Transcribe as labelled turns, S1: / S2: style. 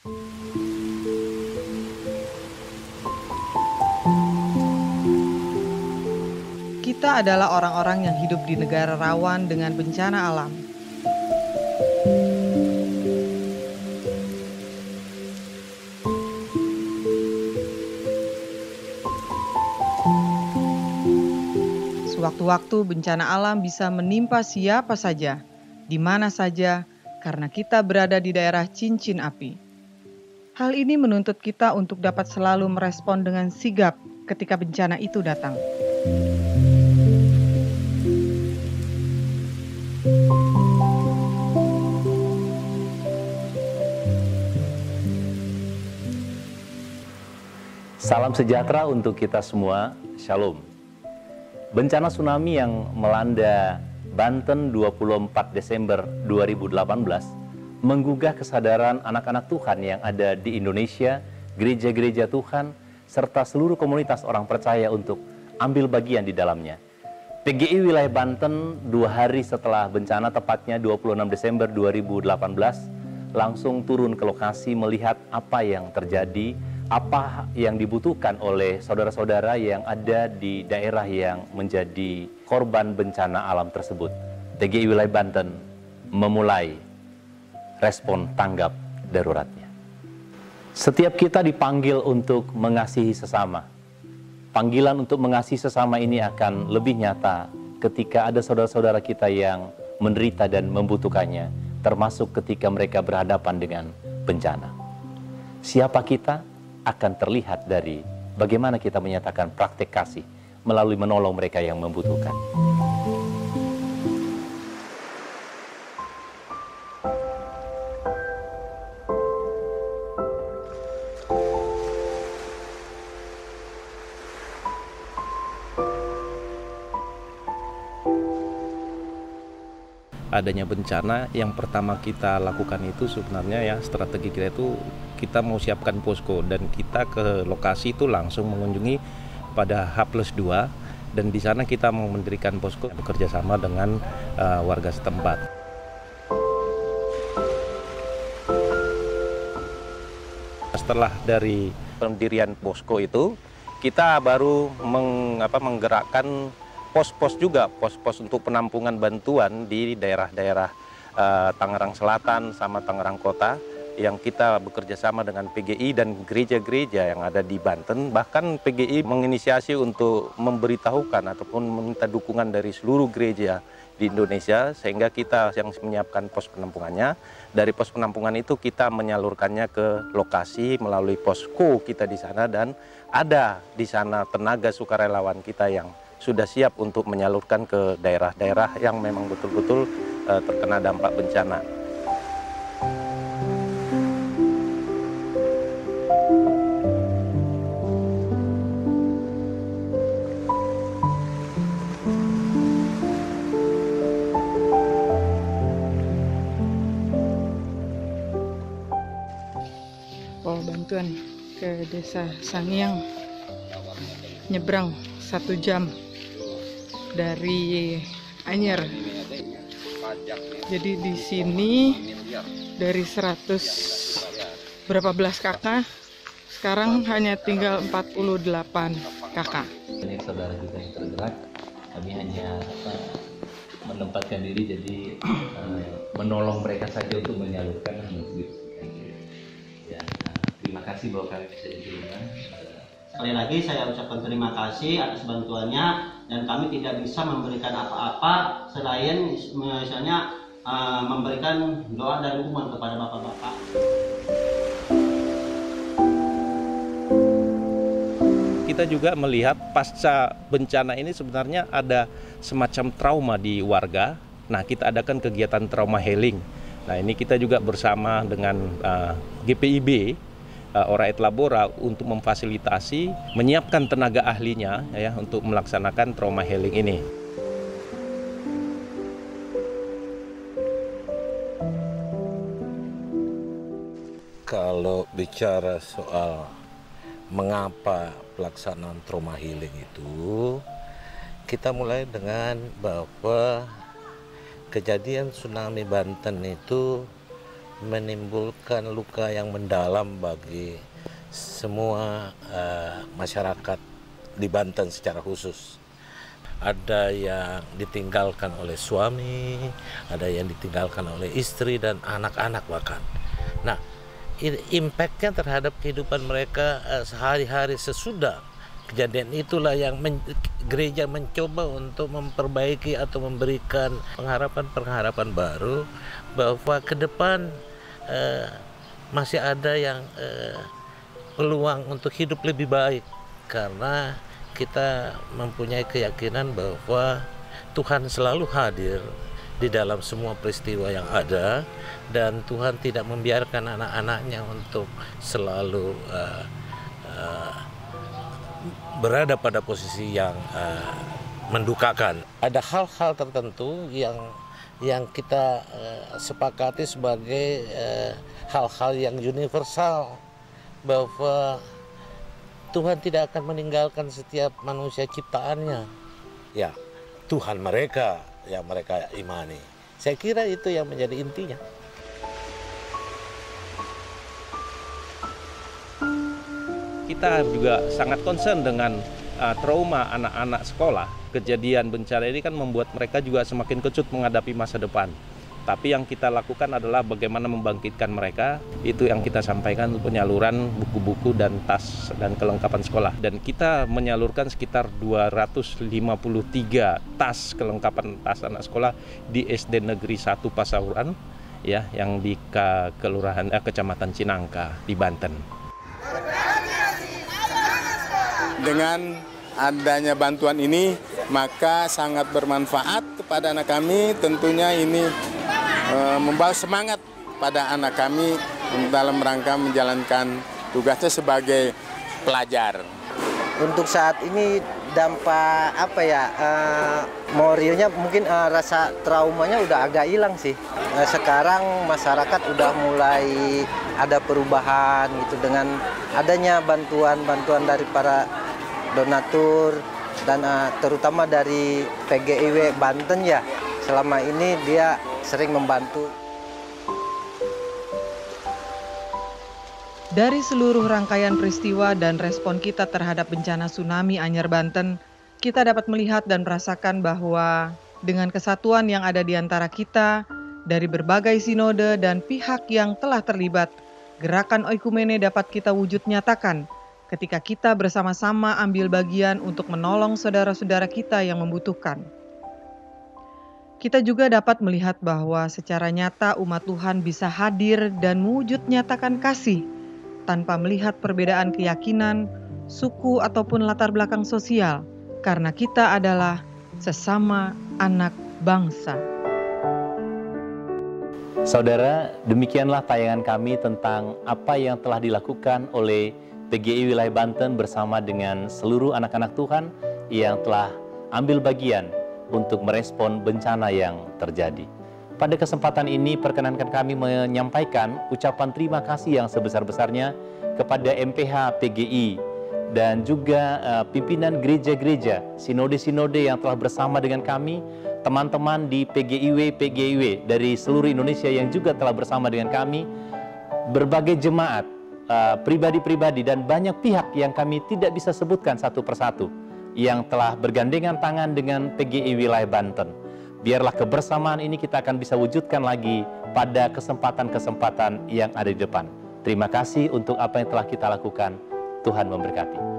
S1: Kita adalah orang-orang yang hidup di negara rawan dengan bencana alam. Sewaktu-waktu bencana alam bisa menimpa siapa saja, di mana saja, karena kita berada di daerah cincin api. Hal ini menuntut kita untuk dapat selalu merespon dengan sigap ketika bencana itu datang.
S2: Salam sejahtera untuk kita semua, Shalom. Bencana tsunami yang melanda Banten 24 Desember 2018 menggugah kesadaran anak-anak Tuhan yang ada di Indonesia, gereja-gereja Tuhan, serta seluruh komunitas orang percaya untuk ambil bagian di dalamnya. PGI wilayah Banten 2 hari setelah bencana, tepatnya 26 Desember 2018, langsung turun ke lokasi melihat apa yang terjadi, apa yang dibutuhkan oleh saudara-saudara yang ada di daerah yang menjadi korban bencana alam tersebut. PGI wilayah Banten memulai respon tanggap daruratnya. Setiap kita dipanggil untuk mengasihi sesama. Panggilan untuk mengasihi sesama ini akan lebih nyata ketika ada saudara-saudara kita yang menderita dan membutuhkannya, termasuk ketika mereka berhadapan dengan bencana. Siapa kita akan terlihat dari bagaimana kita menyatakan praktek kasih melalui menolong mereka yang membutuhkan.
S3: Adanya bencana, yang pertama kita lakukan itu sebenarnya ya strategi kita itu kita mau siapkan posko, dan kita ke lokasi itu langsung mengunjungi pada H+2, dan di sana kita mau mendirikan posko bekerja sama dengan warga setempat. Setelah dari pendirian posko itu, kita baru menggerakkan pos-pos juga, pos-pos untuk penampungan bantuan di daerah-daerah Tangerang Selatan sama Tangerang Kota, yang kita bekerja sama dengan PGI dan gereja-gereja yang ada di Banten. Bahkan PGI menginisiasi untuk memberitahukan ataupun meminta dukungan dari seluruh gereja di Indonesia, sehingga kita yang menyiapkan pos penampungannya. Dari pos penampungan itu kita menyalurkannya ke lokasi melalui posko kita di sana, dan ada di sana tenaga sukarelawan kita yang sudah siap untuk menyalurkan ke daerah-daerah yang memang betul-betul terkena dampak bencana.
S1: Bawa bantuan ke desa Sangiang, nyebrang 1 jam dari Anyer. Jadi di sini dari 100 berapa belas kakak, sekarang hanya tinggal 48 kakak.
S2: Banyak saudara kita yang tergerak, kami hanya menempatkan diri, jadi menolong mereka saja untuk menyalurkan dan mendistribusikan. Ya, terima kasih bahwa kami bisa jadi rumah.
S4: Sekali lagi saya ucapkan terima kasih atas bantuannya, dan kami tidak bisa memberikan apa-apa selain misalnya memberikan doa dan dukungan kepada bapak-bapak.
S3: Kita juga melihat pasca bencana ini sebenarnya ada semacam trauma di warga. Nah, kita adakan kegiatan trauma healing. Nah, ini kita juga bersama dengan GPIB, Ora et Labora, untuk memfasilitasi, menyiapkan tenaga ahlinya ya untuk melaksanakan trauma healing ini.
S5: Kalau bicara soal mengapa pelaksanaan trauma healing itu, kita mulai dengan bahwa kejadian tsunami Banten itu menimbulkan luka yang mendalam bagi semua masyarakat di Banten secara khusus. Ada yang ditinggalkan oleh suami, ada yang ditinggalkan oleh istri dan anak-anak bahkan. Nah, impact-nya terhadap kehidupan mereka sehari-hari sesudah kejadian itulah yang gereja mencoba untuk memperbaiki atau memberikan pengharapan-pengharapan baru bahwa ke depan masih ada yang peluang untuk hidup lebih baik, karena kita mempunyai keyakinan bahwa Tuhan selalu hadir di dalam semua peristiwa yang ada, dan Tuhan tidak membiarkan anak-anaknya untuk selalu berada pada posisi yang mendukakan. Ada hal-hal tertentu yang kita sepakati sebagai hal-hal yang universal, bahwa Tuhan tidak akan meninggalkan setiap manusia ciptaannya. Ya, Tuhan mereka yang mereka imani. Saya kira itu yang menjadi intinya.
S3: Kita juga sangat concern dengan trauma anak-anak sekolah. Kejadian bencana ini kan membuat mereka juga semakin kecut menghadapi masa depan. Tapi yang kita lakukan adalah bagaimana membangkitkan mereka. Itu yang kita sampaikan, penyaluran buku-buku dan tas dan kelengkapan sekolah. Dan kita menyalurkan sekitar 253 tas kelengkapan tas anak sekolah di SD Negeri 1 Pasauran, ya, yang di kelurahan Kecamatan Cinangka di Banten.
S6: Dengan adanya bantuan ini, maka sangat bermanfaat kepada anak kami. Tentunya ini membawa semangat pada anak kami dalam rangka menjalankan tugasnya sebagai pelajar.
S7: Untuk saat ini dampak moralnya mungkin rasa traumanya udah agak hilang sih. Sekarang masyarakat udah mulai ada perubahan gitu dengan adanya bantuan dari para donatur dan terutama dari PGIW Banten ya. Selama ini dia sering membantu.
S1: Dari seluruh rangkaian peristiwa dan respon kita terhadap bencana tsunami Anyer Banten, kita dapat melihat dan merasakan bahwa dengan kesatuan yang ada di antara kita, dari berbagai sinode dan pihak yang telah terlibat, gerakan oikumene dapat kita wujud nyatakan ketika kita bersama-sama ambil bagian untuk menolong saudara-saudara kita yang membutuhkan. Kita juga dapat melihat bahwa secara nyata umat Tuhan bisa hadir dan mewujud nyatakan kasih tanpa melihat perbedaan keyakinan, suku ataupun latar belakang sosial, karena kita adalah sesama anak bangsa.
S2: Saudara, demikianlah tayangan kami tentang apa yang telah dilakukan oleh PGI Wilayah Banten bersama dengan seluruh anak-anak Tuhan yang telah ambil bagian untuk merespon bencana yang terjadi. Pada kesempatan ini, perkenankan kami menyampaikan ucapan terima kasih yang sebesar-besarnya kepada MPH PGI dan juga pimpinan gereja-gereja, sinode-sinode yang telah bersama dengan kami, teman-teman di PGIW dari seluruh Indonesia yang juga telah bersama dengan kami, berbagai jemaat, pribadi-pribadi dan banyak pihak yang kami tidak bisa sebutkan satu persatu, yang telah bergandengan tangan dengan PGI Wilayah Banten. Biarlah kebersamaan ini kita akan bisa wujudkan lagi pada kesempatan-kesempatan yang ada di depan. Terima kasih untuk apa yang telah kita lakukan. Tuhan memberkati.